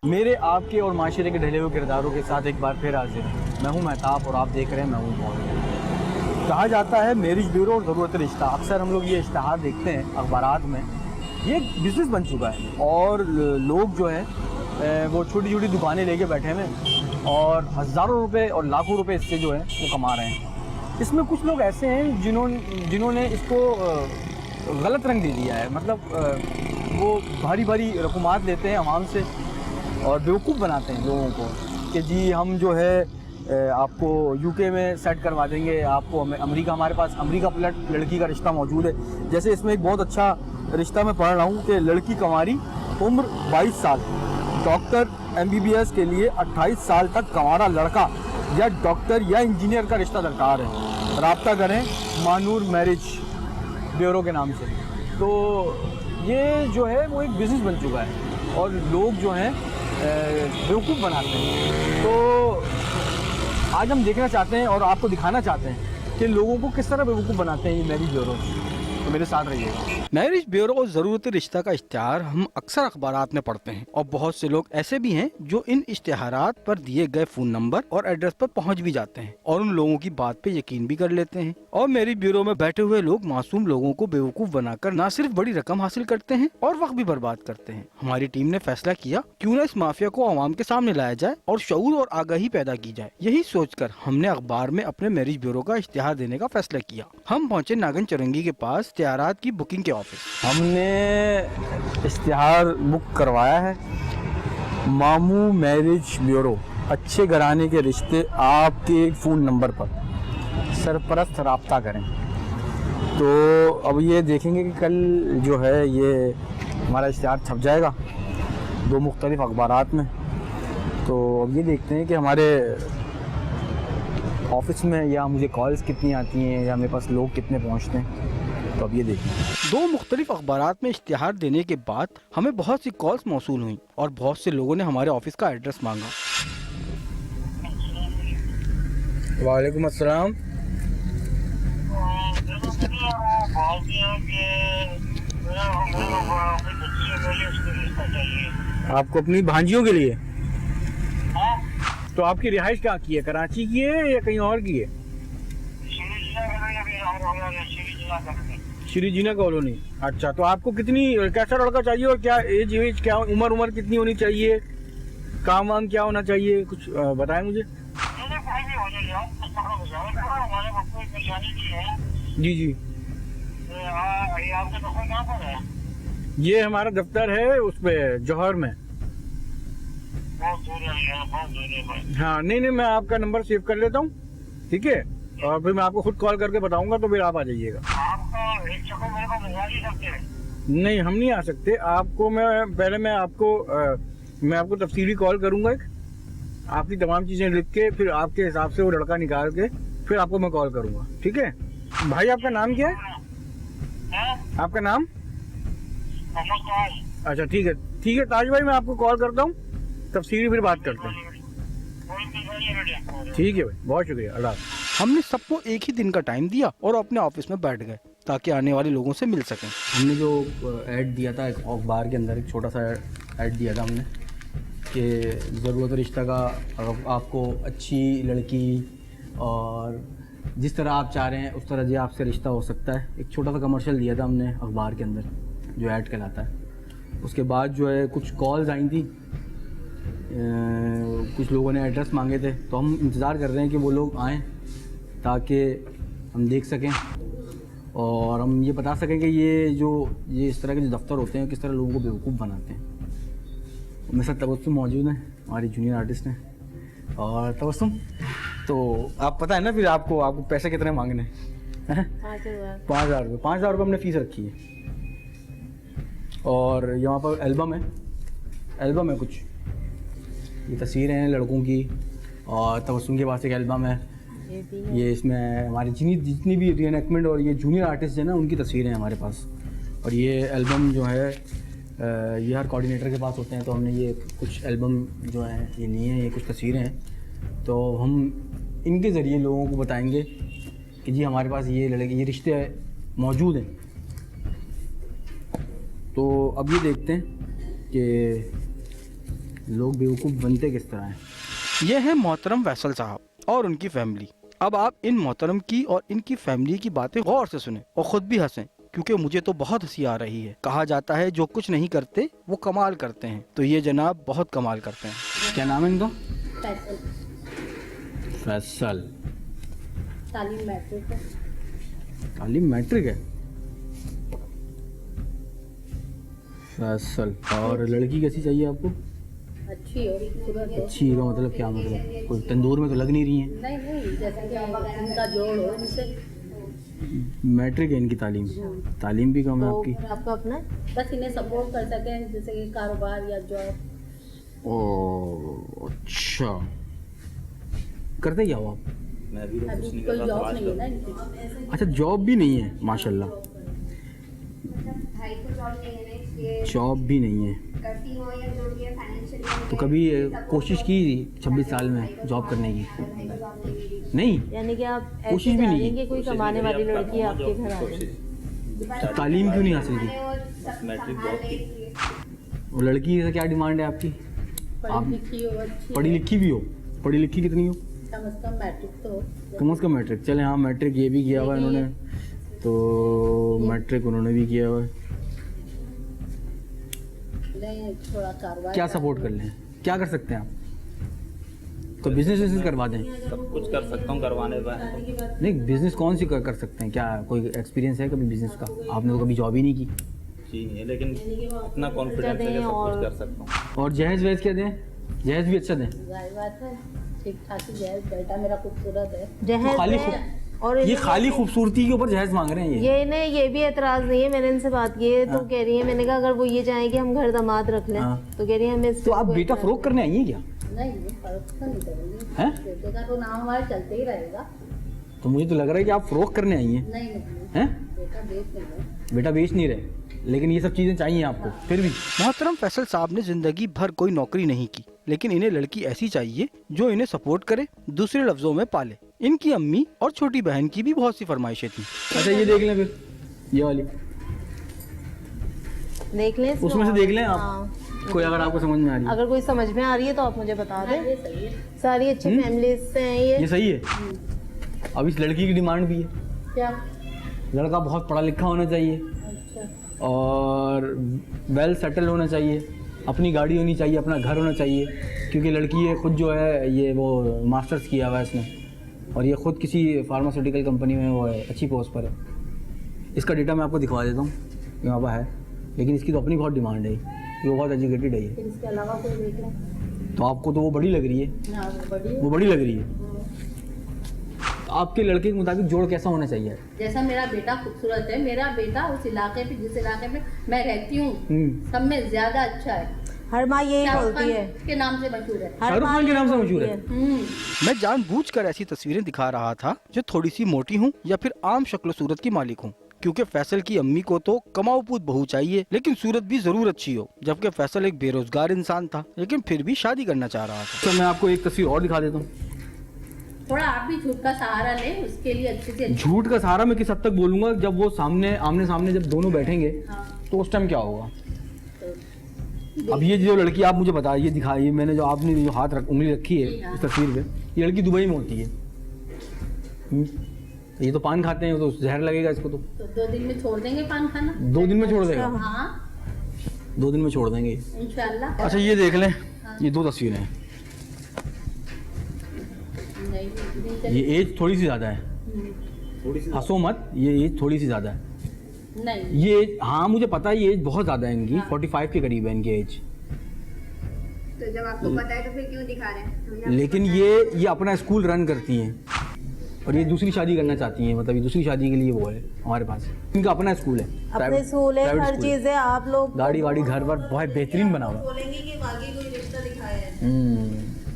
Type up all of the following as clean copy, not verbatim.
मेरे आपके और माशरे के ढले हुए किरदारों के साथ एक बार फिर हाजिर मैं हूँ महताब और आप देख रहे हैं मैं हूँ मौजूद। कहा जाता है मैरिज ब्यूरो और ज़रूरत रिश्ता, अक्सर हम लोग ये इश्तहार देखते हैं अखबारात में। ये एक बिज़नेस बन चुका है और लोग जो है वो छोटी छोटी दुकानें लेके बैठे हैं और हज़ारों रुपए और लाखों रुपए इससे जो है वो कमा रहे हैं। इसमें कुछ लोग ऐसे हैं जिन्होंने इसको गलत रंग दे दिया है। मतलब वो भारी भारी रकूमात लेते हैं आवाम से और बेवकूफ़ बनाते हैं लोगों को कि जी हम जो है आपको यूके में सेट करवा देंगे, आपको अमेरिका, हमारे पास अमेरिका प्लट लड़की का रिश्ता मौजूद है। जैसे इसमें एक बहुत अच्छा रिश्ता मैं पढ़ रहा हूँ कि लड़की कंवारी, उम्र 22 साल, डॉक्टर MBBS के लिए 28 साल तक कंवारा लड़का या डॉक्टर या इंजीनियर का रिश्ता दरकार है। राब्ता करें मानूर मैरिज ब्यूरो के नाम से। तो ये जो है वो एक बिज़नेस बन चुका है और लोग जो हैं बेवकूफ़ बनाते हैं। तो आज हम देखना चाहते हैं और आपको दिखाना चाहते हैं कि लोगों को किस तरह बेवकूफ़ बनाते हैं ये मैरिज ब्यूरो। तो मेरे साथ रहिएगा। मैरिज ब्यूरो और ज़रूरत रिश्ता का इश्तिहार हम अक्सर अखबारात में पढ़ते हैं और बहुत से लोग ऐसे भी हैं जो इन इश्तिहारात पर दिए गए फ़ोन नंबर और एड्रेस पर पहुंच भी जाते हैं और उन लोगों की बात पे यकीन भी कर लेते हैं। और मैरिज ब्यूरो में बैठे हुए लोग मासूम लोगों को बेवकूफ़ बनाकर न सिर्फ बड़ी रकम हासिल करते हैं और वक्त भी बर्बाद करते हैं। हमारी टीम ने फैसला किया क्यों न इस माफिया को आवाम के सामने लाया जाए और शऊर और आगाही पैदा की जाए। यही सोचकर हमने अखबार में अपने मैरिज ब्यूरो का इश्तिहार देने का फैसला किया। हम पहुंचे नागन चौरंगी के पास इश्तिहारात की बुकिंग के ऑफिस। हमने इश्तिहार बुक करवाया है मामू मैरिज ब्यूरो, अच्छे घराने के रिश्ते आपके फ़ोन नंबर पर, सरपरस्त राब्ता करें। तो अब ये देखेंगे कि कल जो है ये हमारा इश्तिहार छप जाएगा 2 मुख्तलिफ अखबारात में। तो अब ये देखते हैं कि हमारे ऑफिस में या मुझे कॉल्स कितनी आती हैं या मेरे पास लोग कितने पहुंचते हैं। तो अब ये देखें। 2 मुख्तलिफ अखबारात में इश्तिहार देने के बाद हमें बहुत सी कॉल्स मौसूल हुई और बहुत से लोगों ने हमारे ऑफिस का एड्रेस मांगा। वालेकुम अस्सलाम। आपको अपनी भांजियों के लिए? तो आपकी रिहाइश कहाँ की है, कराची की है या कहीं और की है? श्री जीना कॉलोनी। अच्छा, तो आपको कितनी, कैसा लड़का चाहिए और क्या एज क्या, उम्र कितनी होनी चाहिए, काम वाम क्या होना चाहिए, कुछ बताएं मुझे। जी जी। ये हमारा दफ्तर है उस पे जौहर में। हाँ नहीं मैं आपका नंबर सेव कर लेता हूँ, ठीक है, और फिर मैं आपको खुद कॉल करके बताऊंगा तो फिर आप आ जाइएगा। नहीं हम नहीं आ सकते, आपको मैं आपको तफसीली कॉल करूंगा, आपकी तमाम चीजें लिख के फिर आपके हिसाब से वो लड़का निकाल के फिर आपको मैं कॉल करूंगा, ठीक है। भाई आपका नाम क्या है? आपका नाम? अच्छा ठीक है ताज भाई, मैं आपको कॉल करता हूँ, तफसीली फिर बात करते हैं। ठीक है भाई, बहुत शुक्रिया, अल्लाह। हमने सबको एक ही दिन का टाइम दिया और अपने ऑफिस में बैठ गए ताकि आने वाले लोगों से मिल सकें। हमने जो ऐड दिया था एक अखबार के अंदर, एक छोटा सा ऐड दिया था हमने कि ज़रूरत रिश्ता का, आपको अच्छी लड़की और जिस तरह आप चाह रहे हैं उस तरह जी आपसे रिश्ता हो सकता है। एक छोटा सा कमर्शियल दिया था हमने अखबार के अंदर जो ऐड कहलाता है। उसके बाद जो है कुछ कॉल्स आई थी, कुछ लोगों ने एड्रेस मांगे थे, तो हम इंतज़ार कर रहे हैं कि वो लोग आएँ ताकि हम देख सकें और हम ये बता सकें कि ये इस तरह के जो दफ्तर होते हैं किस तरह लोगों को बेवकूफ़ बनाते हैं। मेरे साथ तबस्सुम मौजूद है, हमारी जूनियर आर्टिस्ट हैं। और तबस्सुम, तो आप पता है ना फिर आपको पैसे कितने मांगने हैं? 5,000 रुपये। 5,000 रुपये हमने फ़ीस रखी है। और यहाँ पर एल्बम है कुछ, ये तस्वीरें हैं लड़कों की और तबस्सुम के पास एक एल्बम है। ये इसमें हमारी जितनी भी रीएनैक्टमेंट और ये जूनियर आर्टिस्ट हैं ना उनकी तस्वीरें हैं हमारे पास। और ये एल्बम जो है ये हर कोऑर्डिनेटर के पास होते हैं, तो हमने ये कुछ एल्बम जो है ये लिए हैं, ये कुछ तस्वीरें हैं। तो हम इनके ज़रिए लोगों को बताएंगे कि जी हमारे पास ये रिश्ते मौजूद हैं। तो अब ये देखते हैं कि लोग बेवकूफ़ बनते किस तरह हैं। ये है मोहतरम फैसल साहब और उनकी फैमिली। अब आप इन मोहतरम की और इनकी फैमिली की बातें गौर से सुने और खुद भी हंसें, क्योंकि मुझे तो बहुत हंसी आ रही है। कहा जाता है जो कुछ नहीं करते वो कमाल करते हैं, तो ये जनाब बहुत कमाल करते हैं। क्या नाम है इनका? फैसल। फैसल। तालीम मैट्रिक है। तालीम मैट्रिक है। फैसल। और लड़की कैसी चाहिए आपको? अच्छी हो, खूबसूरत हो। अच्छी का मतलब क्या मतलब? कोई तंदूर में तो लग नहीं रही है। नहीं नहीं, जैसे कि इनका जोड़ हो इनसे। मैट्रिक है इनकी तालीम। तालीम भी कम है आपकी। आपका अपना बस इन्हें सपोर्ट कर सकें, जैसे कि कारोबार या जॉब। ओ अच्छा, करते क्या हो आप? अभी कोई जॉब नहीं है ना इनकी। अच्छा, जॉब भी नहीं है माशाल्लाह। भाई को जॉब नहीं है ना, इसलिए जॉब भी नहीं है करती हो या जो भी है फाइनेंशियल। तो कभी कोशिश की 26 साल में जॉब करने की? नहीं, यानी कि आप कोशिश भी नहीं की। कोई कमाने वाली लड़की आपके घर आ गई। तालीम क्यों नहीं हासिल की? मैट्रिक वो लड़की से क्या डिमांड है आपकी? पढ़ी लिखी हो, अच्छी पढ़ी लिखी भी हो? पढ़ी लिखी कितनी हो? कम से कम मैट्रिक तो हो। कम से कम मैट्रिक। चले हाँ, मैट्रिक ये भी किया हुआ है इन्होंने, तो मैट्रिक उन्होंने भी किया हुआ है। नहीं, थोड़ा कारोबार। क्या सपोर्ट कर लें? क्या कर सकते हैं आप? तो बिजनेस करवा दें? सब कुछ कर सकता हूँ करवाने पर। नहीं, बिजनेस कौन सी कर सकते हैं? क्या कोई एक्सपीरियंस है कभी बिजनेस का? आपने तो कभी जॉब ही नहीं की। जी नहीं है, लेकिन इतना कॉन्फिडेंस है कि सब कुछ कर सकता हूँ। और जहेज वहेज क्या दें? जहेज भी अच्छा दें। जाहिर बात है, ठीक ठाक ही जहेज। बेटा मेरा खूबसूरत है। तो जहेज खाली है। और ये खाली खूबसूरती के ऊपर जहेज मांग रहे हैं ये नहीं, ये भी एतराज नहीं है। मैंने इनसे बात की है तो हाँ। कह रही है, मैंने कहा अगर वो ये चाहें कि हम घर दामाद रख लें, हाँ। तो कह रही है हमें। तो आप बेटा फरोख करने आई हैं क्या? नहीं, ये फर्क तो नहीं करेंगे। हैं? बेटे का तो नाम हमारा चलते ही रहेगा। तो मुझे तो लग रहा है कि आप फरोख करने आई हैं। नहीं नहीं, हैं? बेटा बेच नहीं रहे। बेटा बेच नहीं रहे, लेकिन ये सब चीज़ें चाहिए आपको फिर भी। मोहतरम फैसल साहब ने जिंदगी भर कोई नौकरी नहीं की, लेकिन इन्हें लड़की ऐसी चाहिए जो इन्हें सपोर्ट करे, दूसरे लफ्जों में पाले। इनकी अम्मी और छोटी बहन की भी बहुत सी फरमाइशें थी। अच्छा, ये देख लें फिर, ये वाली देख लें, उसमें से देख लें आप। हाँ। कोई अगर आपको समझ में आ रही है। अगर कोई समझ में आ रही है तो आप मुझे बता दें। ये सही है। सारी अच्छी फैमिली से हैं ये सही है। अब इस लड़की की डिमांड भी है, क्या? लड़का बहुत पढ़ा लिखा होना चाहिए अच्छा। और वेल सेटल होना चाहिए, अपनी गाड़ी होनी चाहिए, अपना घर होना चाहिए, क्योंकि लड़की ये खुद जो है ये वो मास्टर्स किया हुआ है इसने, और ये खुद किसी फार्मास्यूटिकल कंपनी में वो है, अच्छी पोस्ट पर है। इसका डेटा मैं आपको दिखवा देता हूँ, यहाँ पर है, लेकिन इसकी तो अपनी बहुत डिमांड है, ये बहुत एजुकेटेड है ये। फिर इसके अलावा कोई देख लें। तो आपको तो वो बड़ी लग रही है, हाँ, वो बड़ी है। वो बड़ी लग रही है। तो आपके लड़के के मुताबिक जोड़ कैसा होना चाहिए? जैसा मेरा बेटा खूबसूरत है, मेरा बेटा उस इलाके पे, जिस इलाके में मैं रहती हूँ, सब में ज्यादा अच्छा है। हर माँ यही शाहरुख बोलती है। खान के नाम से मशहूर है। शाहरुख खान के नाम से मशहूर है। मैं जानबूझकर ऐसी तस्वीरें दिखा रहा था जो थोड़ी सी मोटी हूँ या फिर आम शक्ल सूरत की मालिक हूँ, क्योंकि फैसल की अम्मी को तो कमाऊपूत बहू चाहिए, लेकिन सूरत भी जरूर अच्छी हो। जबकि फैसल एक बेरोजगार इंसान था, लेकिन फिर भी शादी करना चाह रहा था। तो मैं आपको एक तस्वीर और दिखा देता हूँ। थोड़ा आप भी झूठ का सहारा लें, उसके लिए अच्छे से। झूठ का सहारा मैं किस हद तक बोलूंगा? जब वो सामने आमने सामने जब दोनों बैठेंगे, हाँ। तो उस टाइम क्या होगा? अब ये जो लड़की आप मुझे बता, ये दिखाई मैंने, जो आपने जो हाथ उंगली रखी है इस तस्वीर पे, ये लड़की दुबई में होती है। ये तो पान खाते हैं, तो जहर लगेगा इसको। तो 2 दिन में छोड़ देंगे पान खाना। 2 दिन में छोड़ देगा? हाँ, 2 दिन में छोड़ देंगे। इंशाल्लाह। अच्छा, ये देख लें, ये 2 तस्वीरें हैं। नहीं, ये एज थोड़ी सी ज़्यादा है, हंसो मत, ये एज थोड़ी सी ज़्यादा है। नहीं, ये एज, हाँ मुझे पता है, ये एज बहुत ज़्यादा है इनकी, 45 के करीब है इनकी एज। तो जब आपको पता है तो फिर क्यों दिखा रहे हैं? हमने लेकिन ये अपना स्कूल रन करती हैं और ये दूसरी शादी करना चाहती हैं, मतलब ये दूसरी शादी के लिए वो है हमारे पास। इनका अपना स्कूल है, अपने स्कूल है, प्राइवेट हर स्कूल है। चीज है। आप लोग गाड़ी वाड़ी घर पर बहुत बेहतरीन बना हुआ है। बोलेंगे कि बाकी कोई रिश्ता दिखाया है।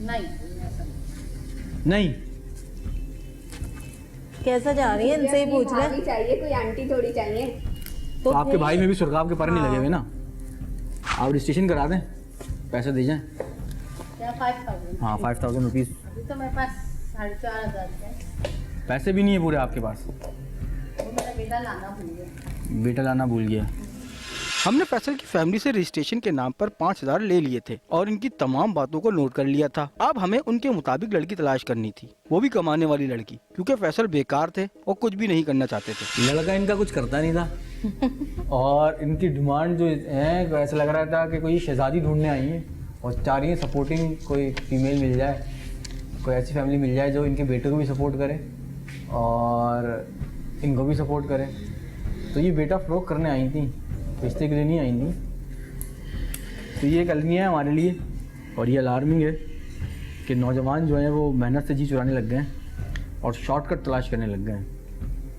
नहीं, नहीं, कैसा जा रही है, इनसे ही पूछ ले। भाभी चाहिए, कोई आंटी थोड़ी चाहिए। तो आपके भाई में भी सुरखाब के पर नहीं लगे हुए ना? आप रजिस्ट्रेशन करा दें, पैसे दे जाएं। क्या 5000? हाँ, 5000 रुपीज़। अभी तो मेरे पास 4500 है। पैसे भी नहीं है पूरे आपके पास? वो मेरा बेटा लाना भूल गया। बेटा लाना भूल गया। हमने फैसल की फैमिली से रजिस्ट्रेशन के नाम पर 5,000 ले लिए थे और इनकी तमाम बातों को नोट कर लिया था। अब हमें उनके मुताबिक लड़की तलाश करनी थी, वो भी कमाने वाली लड़की, क्योंकि फैसल बेकार थे और कुछ भी नहीं करना चाहते थे। लड़का इनका कुछ करता नहीं था और इनकी डिमांड जो है ऐसा लग रहा था कि कोई शहजादी ढूंढने आई है और चाह रही है सपोर्टिंग कोई फीमेल मिल जाए, कोई ऐसी फैमिली मिल जाए जो इनके बेटे को भी सपोर्ट करे और इनको भी सपोर्ट करे। तो ये बेटा फ़रोग करने आई थी, रिश्ते के लिए नहीं आई थी। तो ये एक अलमिया है हमारे लिए और ये अलार्मिंग है कि नौजवान जो हैं वो मेहनत से जी चुराने लग गए हैं और शॉर्टकट तलाश करने लग गए हैं।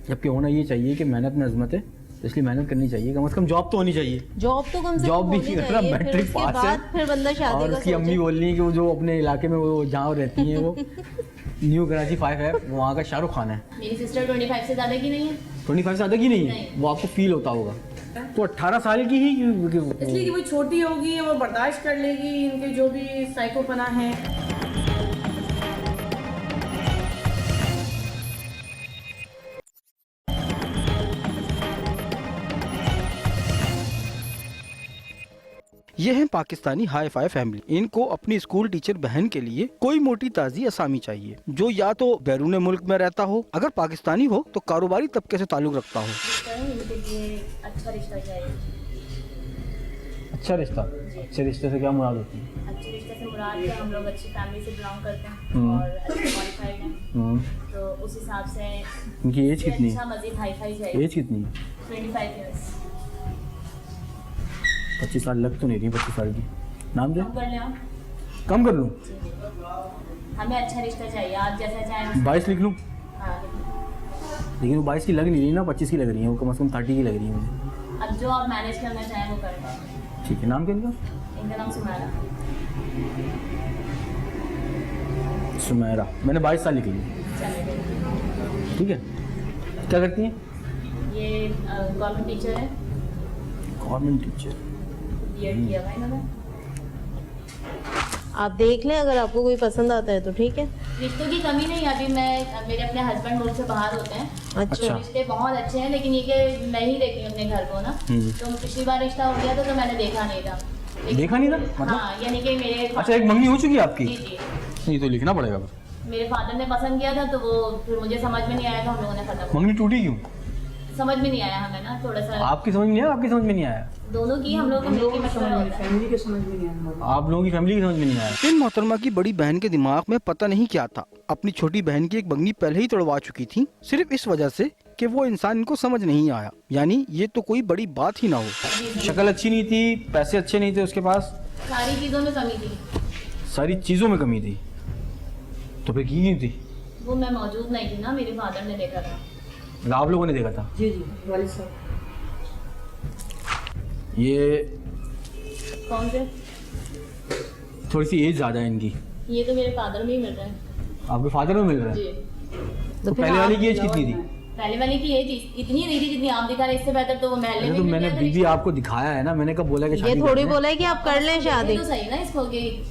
जबकि होना ये चाहिए कि मेहनत में अजमत है, इसलिए मेहनत करनी चाहिए। कम से कम जॉब तो होनी चाहिए। जॉब तो कम से जॉब भी होनी नहीं, चाहिए, मैट्रिक फिर उसके पास है बाद फिर बंदा शादी और का उसकी सोचे। अम्मी बोल रही है कि वो जो अपने इलाके में वो जहाँ रहती हैं वो न्यू कराची 5 है, वहाँ का शाहरुख खान है। मेरी सिस्टर 25 से ज़्यादा की नहीं है। 25 से ज़्यादा की नहीं है, नहीं। वो आपको फील होता होगा। तो 18 साल की ही इसलिए कि वो छोटी होगी, वो बर्दाश्त कर लेगी इनके जो भी साइकोपना है। ये है पाकिस्तानी हाई फाई फैमिली। इनको अपनी स्कूल टीचर बहन के लिए कोई मोटी ताजी असामी चाहिए जो या तो बैरून मुल्क में रहता हो, अगर पाकिस्तानी हो तो कारोबारी तबके से ताल्लुक रखता हो। इनके लिए अच्छा रिश्ता चाहिए। अच्छा रिश्ता, अच्छे रिश्ते से क्या मुराद होती है? अच्छे रिश्ते से मुराद है हम लोग अच्छी फैमिली से बिलोंग करते हैं और अच्छे क्वालिफाइड हैं, तो उस हिसाब से इनकी एज कितनी अच्छा है? मजीद हाई फाई चाहिए। एज कितनी है? 25 ईयर्स। 25 साल लग तो नहीं रही 25 साल की। नाम क्या? कम कर लें आप? कम कर लूँ? हमें अच्छा रिश्ता चाहिए, आप जैसा चाहें। 22 लिख लूँ? हाँ, लेकिन वो 22 की लग नहीं रही ना, 25 की लग रही है, वो कम से कम 30 की लग रही है मुझे। अब जो आप मैनेज करना चाहें वो करें। ठीक है, नाम क्या इनका? इनका नाम सुमैरा। सुमैरा। मैंने 22 साल लिख लिया। चलिए, ठीक है। क्या करती हैं? ये गवर्नमेंट टीचर है, गवर्नमेंट टीचर। बीएड किया हुआ है इन्होंने। आप देख लें, अगर आपको कोई पसंद आता है तो ठीक है। रिश्तों की कमी नहीं, अभी मेरे अपने हस्बैंड मुल्क से बाहर होते हैं, अच्छा, रिश्ते बहुत अच्छे हैं, लेकिन ये कि मैं ही देखती हूँ अपने घर को ना। तो पिछली बार रिश्ता हो गया था तो मैंने देखा नहीं था। देखा नहीं था मतलब? हाँ, यानी कि मेरे अच्छा, एक मंगनी हो चुकी है आपकी? जी जी, नहीं तो लिखना पड़ेगा। मेरे फादर ने पसंद किया था तो वो फिर मुझे समझ में नहीं आया तो हम लोगों ने खत्म। मंगनी टूटी क्यों? समझ में नहीं आया हमें ना, थोड़ा सा आपकी समझ में नहीं आया? आपकी समझ में नहीं आया? दोनों की हम लोग को मिलके मशवरा होता है। फैमिली के समझ में नहीं आया। आप लोगों की फैमिली की समझ में नहीं आया? इन मोहतरमा की बड़ी बहन के दिमाग में पता नहीं क्या था, अपनी छोटी बहन की एक बंगनी पहले ही तोड़वा चुकी थी, सिर्फ इस वजह से कि वो इंसान इनको समझ नहीं आया। यानी ये तो कोई बड़ी बात ही ना हो। शक्ल अच्छी नहीं थी, पैसे अच्छे नहीं थे उसके पास, सारी चीज़ों में कमी थी। सारी चीज़ों में कमी थी, तो फिर की क्यों थी? वो मैं मौजूद नहीं थी ना, मेरे फादर ने देखा था। मतलब आप लोगों ने देखा था? जी जी, वालिद साहब। ये कौन से? थोड़ी सी एज ज़्यादा है इनकी। ये तो मेरे फादर में ही मिल रहे हैं। आपके फादर में मिल रहा है? जी, तो पहले वाली की एज कितनी थी? पहले वाली की एज इतनी नहीं थी जितनी आप दिखा रहे, इससे बेहतर तो वो महल्ले अरे में तो मिल मैंने गया था बीबी रिश्ता। आपको दिखाया है ना, मैंने कब बोला कि ये शादी थोड़ी करनी है? बोला है कि आप कर लें शादी। ये तो सही ना इसको कि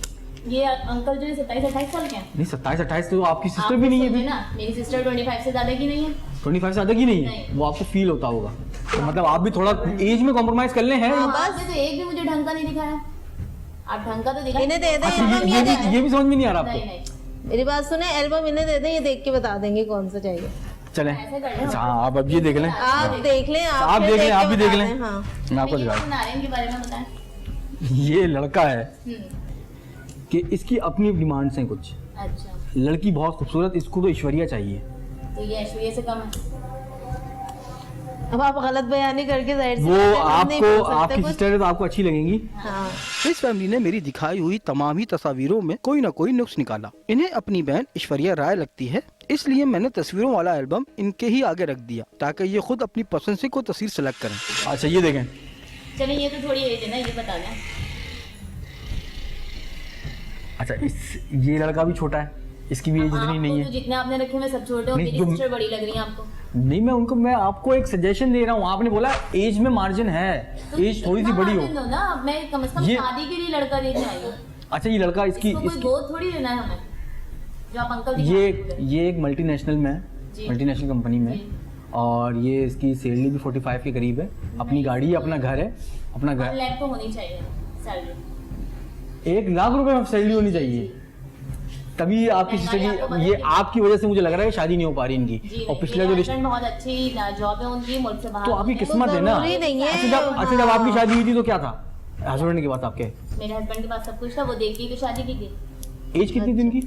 ये अंकल जो है 27-28 साल के हैं। नहीं, 27-28 तो आपकी सिस्टर आप भी नहीं है सुनिए अभी। ना, मेरी सिस्टर 25 से ज़्यादा की नहीं है। 25 से ज़्यादा की नहीं है, नहीं। वो आपको फील होता होगा। तो मतलब आप भी थोड़ा एज में कॉम्प्रोमाइज कर ले हैं। आपने तो एक भी मुझे ढंग का नहीं दिखाया। आप ढंग का तो दिखा। इन्हें दे दें अच्छा, एल्बम, ये भी समझ में नहीं आ रहा नहीं आपको? नहीं, मेरी बात सुने, एल्बम इन्हें दे दें, ये देख के बता देंगे कौन सा चाहिए। चलें। ऐसे कर लें। अच्छा, हाँ, आप अब ये देख लें। आप देख लें, आप फिर देख लें, तो आप भी के देख बता लें। दें, हाँ। मैं आपको दिखा बना रहे हैं इनके बारे में बताएं। ये लड़का है हम्म, कि इसकी अपनी डिमांड्स हैं कुछ। अच्छा, लड़की बहुत खूबसूरत, इसको तो ऐश्वर्या चाहिए। तो ये ऐश्वर्या से कम है। अब आप गलत बयानी करके जाहिर सी वो बात है, हम नहीं आपको, बोल सकते आपकी कुछ। सिस्टर है तो आपको अच्छी लगेंगी। हाँ, इस फैमिली ने मेरी दिखाई हुई तमाम ही तस्वीरों में कोई न कोई नुक्स निकाला। इन्हें अपनी बहन ऐश्वर्या राय लगती है, इसलिए मैंने तस्वीरों वाला एल्बम इनके ही आगे रख दिया ताकि ये खुद अपनी पसंद से कोई तस्वीर सेलेक्ट करें। अच्छा, ये देखें। चलिए, ये तो थोड़ी एज है ना, ये बता दें। अच्छा, ये लड़का भी छोटा है, इसकी भी एज इतनी नहीं आपको है। तो जितने आपने रखे हुए सब छोटे हो, नहीं, मेरी जो- सिस्टर बड़ी लग रही है आपको। नहीं, मैं आपको एक सजेशन दे रहा हूँ। आपने बोला एज में मार्जिन है, तो एज थोड़ी सी इतना बड़ी मार्जिन हो। दो ना, अब मैं कम से कम ये- शादी के लिए लड़का देखने आई हूँ। अच्छा, ये लड़का इसकी इसको कोई गोद थोड़ी लेना है हमें, जो आप अंकल ये एक मल्टीनेशनल में है, जी। मल्टीनेशनल कंपनी में, जी। और ये इसकी सैलरी भी 45 के करीब है, अपनी गाड़ी है, अपना घर है, अपना 1 घर, लाख तो होनी चाहिए सैलरी। 1 लाख रुपए सैलरी होनी चाहिए, तभी आपकी सिस्टर महंगाई आपको की, ये बदलती है। आपकी वजह से मुझे लग रहा है कि शादी नहीं हो पा रही इनकी। जी और नहीं, पिछले मेरे जो रिश्ते, हस्बैंड बहुत अच्छी जॉब है उनकी, मुल्क से बाहर तो आपकी होते हैं। किस्मत है ना। जरूरी नहीं है। अच्छा जब आपकी शादी हुई थी तो क्या था हस्बैंड के पास आपके? मेरे हस्बैंड के पास सब कुछ था, वो देख के तो शादी की थी। एज कितनी थी इनकी?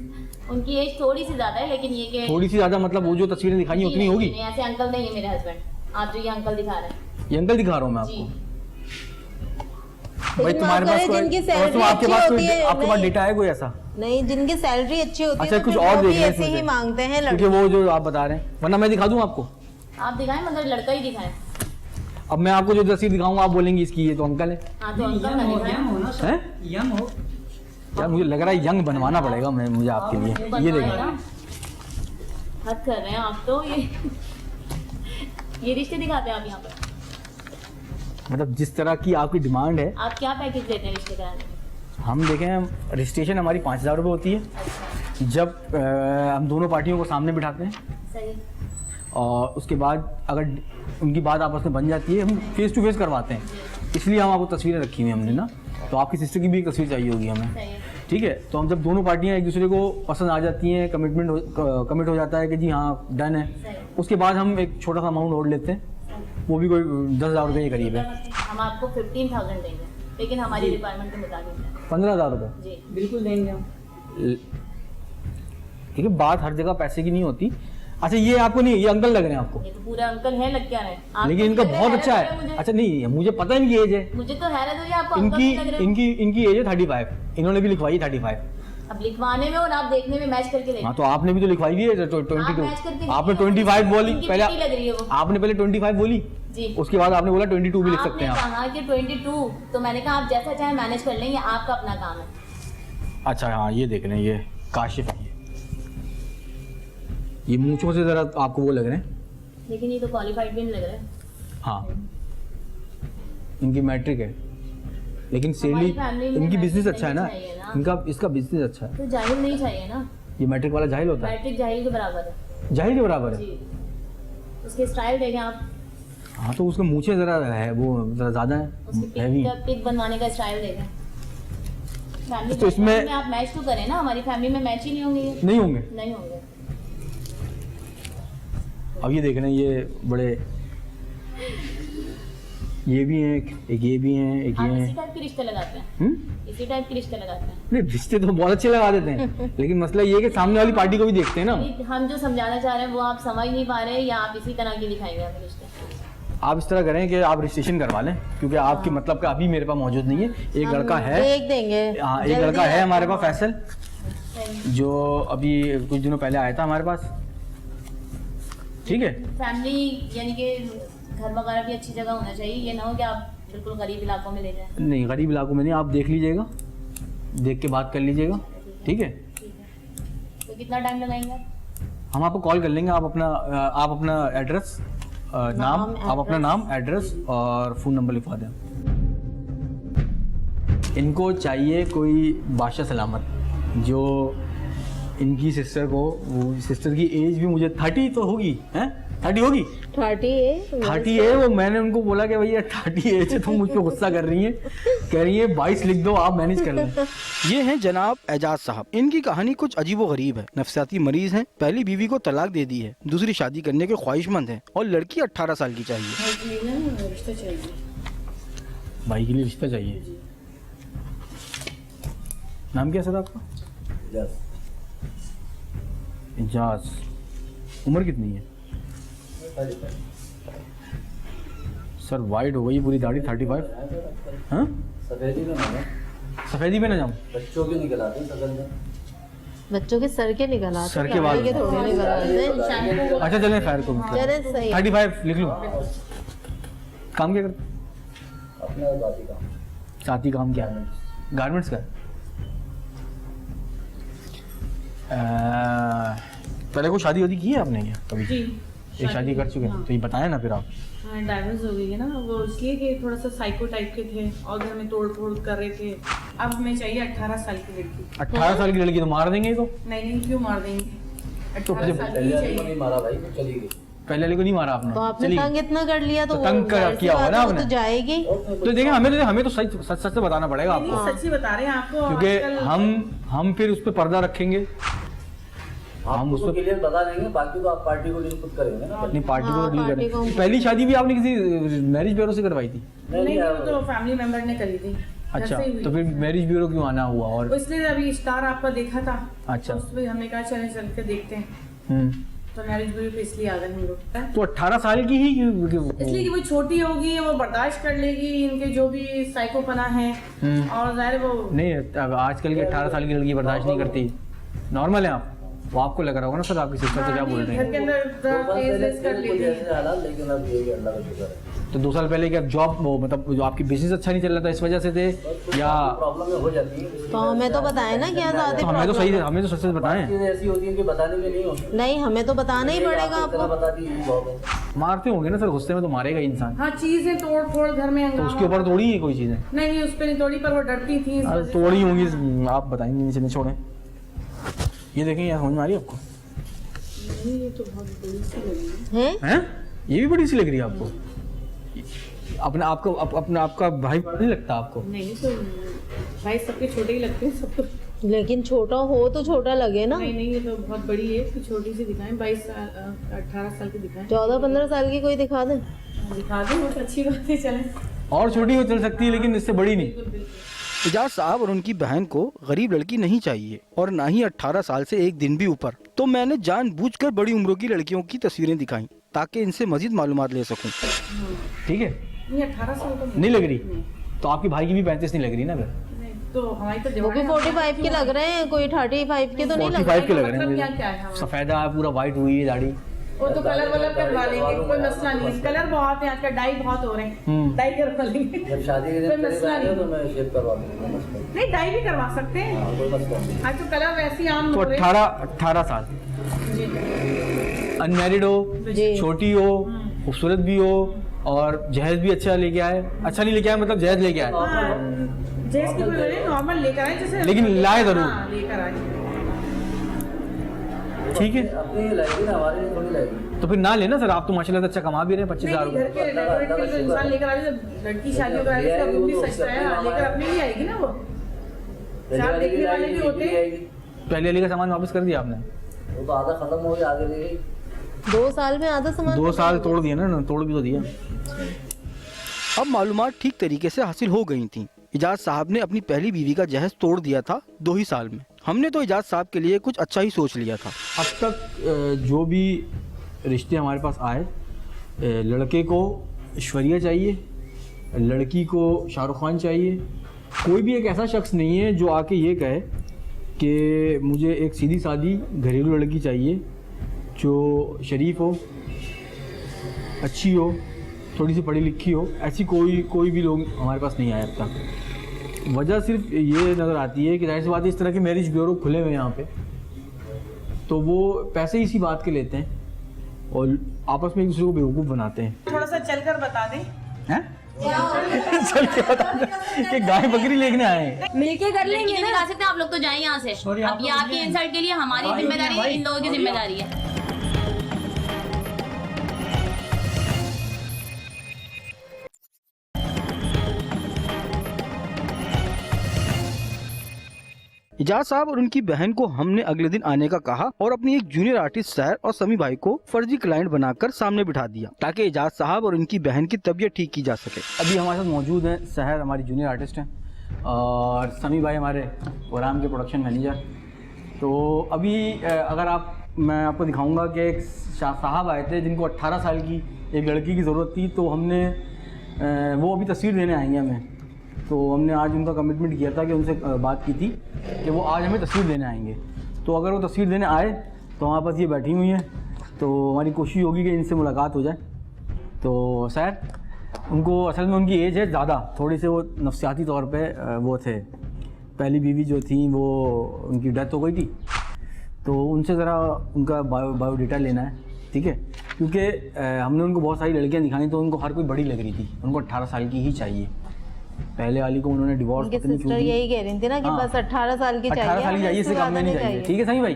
उनकी एज थोड़ी सी ज्यादा है, लेकिन ये कि थोड़ी सी ज्यादा मतलब वो जो तस्वीरें दिखाई हैं उतनी होगी? नहीं, ऐसे अंकल नहीं है मेरे हस्बैंड, आप जो ये अंकल दिखा रहे हैं। ये अंकल दिखा रहा हूँ मैं जी। आपको। भाई लेकिन तुम्हारे माफ पास करें, कोई, जिनकी तो सैलरी आपके अच्छी पास होती है, आपके पास नहीं। डेटा है कोई ऐसा? नहीं, जिनकी सैलरी अच्छी होती अच्छा है कुछ तो और वो देख भी रहे हैं ऐसे ही इसमें से। मांगते हैं क्योंकि लड़के। वो जो आप बता रहे हैं, वरना मैं दिखा दूं आपको। आप दिखाएं, मगर लड़का ही दिखाएं। अब मैं आपको जो तस्वीर दिखाऊंगा आप बोलेंगी इसकी ये तो अंकल है। हाँ तो अंकल ना दिखाएं। हैं? यार मुझे लग रहा है यंग बनवाना पड़ेगा मुझे आपके लिए। ये बनवाएं देखो, ना। हद कर रहे हैं आप तो। ये रिश्ते दिखाते हैं आप यहाँ पर। मतलब जिस तरह की आपकी डिमांड है, आप क्या पैकेज देते हैं रिश्ते कराने में? हम देखें रजिस्ट्रेशन हमारी 5,000 रुपये होती है, अच्छा, जब हम दोनों पार्टियों को सामने बिठाते हैं सही। और उसके बाद अगर उनकी बात आपस में बन जाती है हम फेस टू फेस करवाते हैं। इसलिए हम आपको तस्वीरें रखी हुई हैं हमने ना, तो आपकी सिस्टर की भी एक तस्वीर चाहिए होगी हमें, सही है। ठीक है। तो हम जब दोनों पार्टियां एक दूसरे को पसंद आ जाती हैं, कमिट हो जाता है कि जी हाँ डन है, सही। उसके बाद हम एक छोटा सा अमाउंट और लेते हैं, वो भी कोई 10,000 रुपये के करीब है। हम आपको 15,000 देंगे, लेकिन हमारी रिक्वायरमेंट के मुताबिक है। 15,000 रुपये, जी बिल्कुल देंगे हम। ठीक है। बात हर जगह पैसे की नहीं होती। अच्छा ये आपको नहीं, ये अंकल लग रहे हैं आपको, ये तो पूरे अंकल हैं, लग क्या रहे हैं? आपको लेकिन इनका लग रहा बहुत हैरत अच्छा हो रहा है। मुझे। अच्छा नहीं मुझे पता है इनकी एज है, मुझे तो हैरत हुई, आपको अंकल इनकी नहीं लग रहे हो। इनकी एज है 35, इन्होंने भी लिखवाई 35। अब लिखवाने में और आप देखने में मैच करके देखना। हाँ तो आपने भी तो लिखवाई भी है आप मैच 22। करके आपने देखिए, 25 बोली इनकी पहले, बेटी लग रही है वो। आपने पहले 25 बोली, जी उसके बाद आपने बोला 22 भी लिख सकते आपने हैं आप। कहा कि 22, तो मैंने कहा आप जैसा चाहे मैनेज कर लें, ये आपका अपना काम है। अच्छा हाँ ये देख रहे हैं, ये काशिफ है, ये मूंछों से जरा आपको वो लग रहे हैं। लेकिन ये तो क्वालिफाइड भी नहीं लग रहा है। हाँ इनकी मैट्रिक है, लेकिन हमारी सैलरी family में इनकी मैट्रिक बिजनेस अच्छा है ना, नहीं चाहिए ना। इनका इसका बिजनेस अच्छा है। तो जाहिल नहीं चाहिए ना, ये मैट्रिक वाला जाहिल होता है, मैट्रिक जाहिल के बराबर है। जाहिल के बराबर है। जी, उसके स्टाइल देखें आप, हाँ तो उसके मूछें जरा है वो जरा ज़्यादा है, उसके हैवी। पिक बनवाने का स्टाइल देखें। फैमिली तो इसमें- में आप मैच तो करें ना, हमारी फैमिली में मैच ही नहीं होंगे ये। नहीं होंगे। नहीं होंगे। अब ये देख रहे हैं, ये बड़े, ये भी हैं, एक ये भी हैं, एक आप ये इसी हैं। टाइप के रिश्ते लगाते हैं, इसी टाइप के रिश्ते लगाते हैं। नहीं रिश्ते तो बहुत अच्छे लगा देते हैं, लेकिन मसला ये है कि सामने वाली पार्टी को भी देखते हैं ना। हम जो समझाना चाह रहे हैं वो आप समझ नहीं पा रहे, या आप इसी तरह के दिखाएंगे हमें रिश्ते। आप इस तरह करें कि आप रजिस्ट्रेशन करवा लें, क्योंकि आपकी मतलब का अभी मेरे पास मौजूद नहीं है। एक हम लड़का है, देख देंगे। हाँ एक जल्दी लड़का है आपको। हमारे पास फैसल, सही। जो अभी कुछ दिनों पहले आया था हमारे पास, ठीक है। फैमिली यानी कि घर वगैरह भी अच्छी जगह होना चाहिए, ये ना हो कि आप बिल्कुल गरीब इलाकों में ले जाएं। नहीं गरीब इलाकों में नहीं, आप देख लीजिएगा, देख के बात कर लीजिएगा, ठीक है। ठीक है, तो कितना टाइम लगाएंगे आप? हम आपको कॉल कर लेंगे, आप अपना एड्रेस, नाम, आप अपना नाम, एड्रेस और फ़ोन नंबर लिखवा दें। इनको चाहिए कोई बादशाह सलामत, जो इनकी सिस्टर को, वो सिस्टर की एज भी मुझे 30 तो होगी, हैं 30 होगी, 30 है वो। मैंने उनको बोला कि भैया 30 एज है, तो मुझ पर गुस्सा कर रही हैं, कह रही है 22 लिख दो, आप मैनेज कर लें। ये हैं जनाब एजाज साहब। इनकी कहानी कुछ अजीबो गरीब है। नफसियाती मरीज हैं, पहली बीवी को तलाक दे दी है, दूसरी शादी करने के ख्वाहिशमंद हैं और लड़की 18 साल की चाहिए। रिश्ता चाहिए। भाई के लिए रिश्ता चाहिए। नाम क्या सर आपका? एजाज। उम्र कितनी है सर? वाइट हो गई पूरी दाढ़ी, 35। हाँ सफेदी में ना, सफेदी में ना जाऊँ, बच्चों के निकल आते हैं सफेद में। बच्चों के सर के निकल आते सर हैं, के बाल। लड़के थोड़े निकल आते हैं। अच्छा चलें खैर को, चले सही। 35 लिख लूँ। काम क्या करते? अपना बाती काम। साथी काम क्या है? गारमेंट्स का? पहले कोई शादी वादी की है आपने क्या कभी? जी, एक शादी कर चुके हैं, तो ये बताया ना फिर आप। हाँ, डाइवोर्स हो गई है ना, वो इसलिए कि थोड़ा सा साइको टाइप के थे और घर में तोड़ फोड़ कर रहे थे। अब हमें चाहिए 18 साल की लड़की। 18 साल की लड़की तो मार देंगे तो। नहीं नहीं, क्यों मार देंगे? तो 18 साल की ही को चाहिए। नहीं मारा भाई, तो चली गई। पहले वाले को नहीं मारा आपने? तो आपने चलिए। तंग इतना कर लिया तो तो वो तंग जाहिर सी किया होगा बात ना है, वो आपने? तो जाएगी। तो देखिए हमें तो सच सच सच से बताना पड़ेगा नहीं, आपको, सच्ची बता रहे हैं आपको। क्योंकि आजकल हम फिर उस पर पर्दा रखेंगे, हम उस उसको पर क्लियर बता देंगे, बाकी तो आप पार्टी को डील खुद करेंगे ना। अपनी पार्टी को हाँ, डील पार्टी करें। को- पहली शादी भी आपने किसी मैरिज ब्यूरो से करवाई थी? नहीं, वो तो फैमिली मेंबर ने करी थी। घर अच्छा, से ही हुई। तो फिर मैरिज ब्यूरो क्यों आना हुआ? और तो इसलिए अभी स्टार आपका देखा था, अच्छा। तो उसमें हमने कहा चले चल के देखते हैं, हम्म, तो मैरिज ब्यूरो पे इसलिए आ गए हम लोग। तो 18 साल की ही इसलिए कि वो छोटी होगी, वो बर्दाश्त कर लेगी इनके जो भी साइकोपना है, और जाहिर वो नहीं, अब आजकल की 18 साल की लड़की बर्दाश्त नहीं करती। नॉर्मल है आप, वो आपको लग रहा होगा ना सर, आपकी सिस्टर तो क्या बोल रहे घर हैं? के अंदर तेज कर लेती है। हालात, लेकिन अब ये अल्लाह का शुक्र है। तो 2 साल पहले क्या जॉब, वो मतलब जो आपकी बिजनेस अच्छा नहीं चल रहा था इस वजह से थे, या प्रॉब्लम हो जाती है। तो हमें तो बताए ना क्या तो हमें तो सही, हमें तो सच सच बताएं। चीजें ऐसी होती हैं कि बताने में नहीं होती। नहीं, हमें तो बताना ही पड़ेगा इतना आपको। बता दी यही बहुत है। मारते होंगे ना सर, गुस्से में तो मारेगा ही इंसान। हाँ, चीजें तोड़ फोड़ घर में तो हंगामा। उसके ऊपर तोड़ी है कोई चीजें? नहीं, उस पर नहीं तोड़ी, पर वो डरती थी इस अरे वजह से। तोड़ी होंगी, आप बताएंगे नीचे नहीं छोड़ें। ये देखें, यहाँ समझ में आ रही है आपको? नहीं, ये तो बहुत बड़ी सी लगी है। हैं? हैं? ये भी बड़ी सी लग रही है आपको? अपना आपको अपना आपका भाई नहीं लगता आपको? नहीं, तो भाई सबके छोटे ही लगते हैं सबको। लेकिन छोटा हो तो छोटा लगे ना। नहीं, ये तो बहुत बड़ी है, इसकी छोटी सी दिखाएं। 22 साल 18 साल की दिखाएं। 14-15 साल की कोई दिखा दे। दिखा दें, बहुत अच्छी बात है, चलें। और छोटी हो चल सकती है, लेकिन इससे बड़ी नहीं। बिल्कुल, बिल्कुल। इजाज साहब और उनकी बहन को गरीब लड़की नहीं चाहिए, और ना ही 18 साल से एक दिन भी ऊपर। तो मैंने जानबूझकर बड़ी उम्रों की लड़कियों की तस्वीरें दिखाई ताकि इनसे मजीद मालूमात ले सकूं। ठीक है, नहीं, 18 साल तो नहीं लग रही? तो आपकी भाई की भी 35 नहीं लग रही ना फिर? नहीं, तो हमारी तो वो भी 45 के लग रहे हैं, कोई 35 के तो नहीं लग 45 के लग रहे मतलब हैं क्या है मुझे। सफेदा है, पूरा वाइट हुई है दाढ़ी। वो तो कलर वलर करवा लेंगे, कोई मसला नहीं है। कलर बहुत है आजकल, डाई बहुत हो रहे हैं, डाई करवा लेंगे। जब शादी के दिन कोई करीब मसला आएंगे नहीं। तो मैं शेप करवा दूंगा, मसला नहीं। नहीं, डाई भी करवा सकते हैं। हाँ, कोई मसला नहीं। आज तो कलर वैसे ही आम तो हो रहे हैं। 18 साल, जी, अनमैरिड हो, जी। छोटी हो, खूबसूरत भी हो, और जहेज भी अच्छा लेके आए। अच्छा नहीं लेके आए मतलब जहेज लेके आए, हाँ, जैसे कि कोई नॉर्मल लेकर आए, जैसे लेकिन लाए जरूर। हाँ, लेकर आए। ठीक है। अपनी लाएगी ना, हमारे लिए थोड़ी लाएगी। तो फिर ना लेना सर, आप तो माशाल्लाह से अच्छा कमा भी रहे हैं, 25,000 नहीं, घर रुपये। के डेकोरेट के लिए इंसान लेकर आए, जब लड़की शादी हो गई इसका रूप भी सजता है, लेकर अपने लिए आएगी ना वो। साथ देखने वाले भी होते हैं। पहले वाली का सामान वापस कर दिया आपने? वो तो आधा खत्म हो गया, आगे ले गई। 2 साल में आधा सामान 2 साल तोड़ दिया ना, तोड़ भी तो दिया। अब मालूमात ठीक तरीके से हासिल हो गई थी। इजाज साहब ने अपनी पहली बीवी का जहेज तोड़ दिया था 2 ही साल में। हमने तो इजाज साहब के लिए कुछ अच्छा ही सोच लिया था। अब तक जो भी रिश्ते हमारे पास आए, लड़के को ऐश्वर्या चाहिए, लड़की को शाहरुख खान चाहिए। कोई भी एक ऐसा शख्स नहीं है जो आके ये कहे कि मुझे एक सीधी सादी घरेलू लड़की चाहिए जो शरीफ हो, अच्छी हो, थोड़ी सी पढ़ी लिखी हो। ऐसी कोई भी लोग हमारे पास नहीं आए अब तक। वजह सिर्फ ये नज़र आती है कि जाहिर सी बात है, इस तरह के मैरिज ब्यूरो खुले हुए हैं यहाँ पे, तो वो पैसे इसी बात के लेते हैं और आपस में एक दूसरे को बेवकूफ़ बनाते हैं। थोड़ा सा चलकर बता दें। हैं? चल के बता दे कि गाय बकरी लेने आए हैं। मिलके कर लेंगे ना, जा सकते हैं आप लोग तो जाएं यहाँ से। अब ये आपकी इंसल्ट के लिए हमारी जिम्मेदारी है, इन लोगों की जिम्मेदारी है। इजाज साहब और उनकी बहन को हमने अगले दिन आने का कहा और अपनी एक जूनियर आर्टिस्ट सहर और समी भाई को फर्जी क्लाइंट बनाकर सामने बिठा दिया ताकि इजाज साहब और उनकी बहन की तबीयत ठीक की जा सके। अभी हमारे साथ मौजूद हैं सहर, हमारी जूनियर आर्टिस्ट हैं, और समी भाई हमारे प्रोग्राम के प्रोडक्शन मैनेजर। तो अभी मैं आपको दिखाऊंगा कि एक साहब आए थे जिनको 18 साल की एक लड़की की ज़रूरत थी, तो हमने वो अभी तस्वीर देने आएंगे हमें। तो हमने आज उनका कमिटमेंट किया था कि उनसे बात की थी कि वो आज हमें तस्वीर देने आएंगे। तो अगर वो तस्वीर देने आए तो हमारे पास ये बैठी हुई हैं, तो हमारी कोशिश होगी कि इनसे मुलाकात हो जाए। तो सर, उनको असल में उनकी एज है ज़्यादा, थोड़ी से वो नफसियाती तौर पे वो थे, पहली बीवी जो थी वो उनकी डेथ हो गई थी, तो उनसे ज़रा उनका बायोडाटा लेना है, ठीक है? क्योंकि हमने उनको बहुत सारी लड़कियां दिखाई तो उनको हर कोई बड़ी लग रही थी, उनको 18 साल की ही चाहिए। पहले वाली को उन्होंने डिवोर्स उनकी सिस्टर यही कह रही थी ना कि हाँ, बस 18 साल की चाहिए, 18 साल की चाहिए, इससे कम में नहीं चाहिए। ठीक है सही भाई,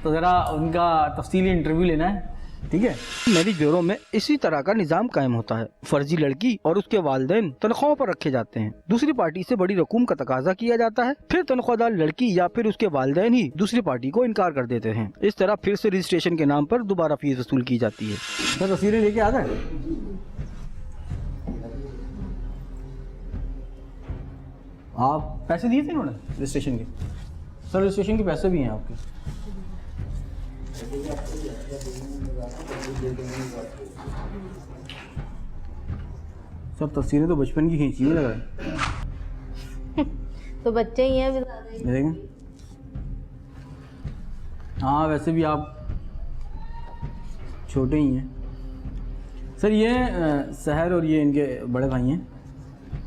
तो ज़रा उनका तफसीली इंटरव्यू लेना है, ठीक है। मैरिज ब्यूरो में इसी तरह का निजाम कायम होता है। फर्जी लड़की और उसके वालिदैन तनख्वाहों पर रखे जाते हैं। दूसरी पार्टी से बड़ी रकूम का तकाजा किया जाता है, फिर तनख्वाहदार लड़की या फिर उसके वालिदैन ही दूसरी पार्टी को इनकार कर देते हैं। इस तरह फिर से रजिस्ट्रेशन के नाम पर दोबारा फीस वसूल की जाती है। सर तस्वीरें लेके आ गए? आप पैसे दिए थे इन्होंने रजिस्ट्रेशन के? सर रजिस्ट्रेशन के पैसे भी हैं आपके। सब तस्वीरें तो बचपन की खींची हुई लग रहा है। तो बच्चे ही हैं देखें। हाँ वैसे भी आप छोटे ही हैं। सर ये सहर और ये इनके बड़े भाई हैं